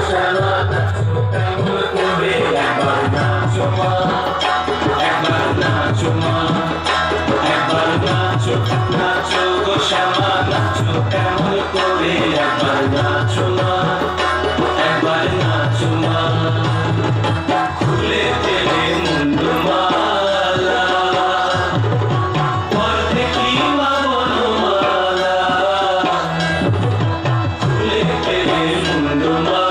শ্যামা নাচো কেমন করে একবার নাচো মা, একবার নাচো মা, একবার নাচো নাচো গো শ্যামা নাচো কেমন করে একবার নাচো মা, একবার নাচো মা। খুলে ফেলে মুন্ডমালা পর দেখি মা বনমালা, খুলে ফেলে মুন্ডমালা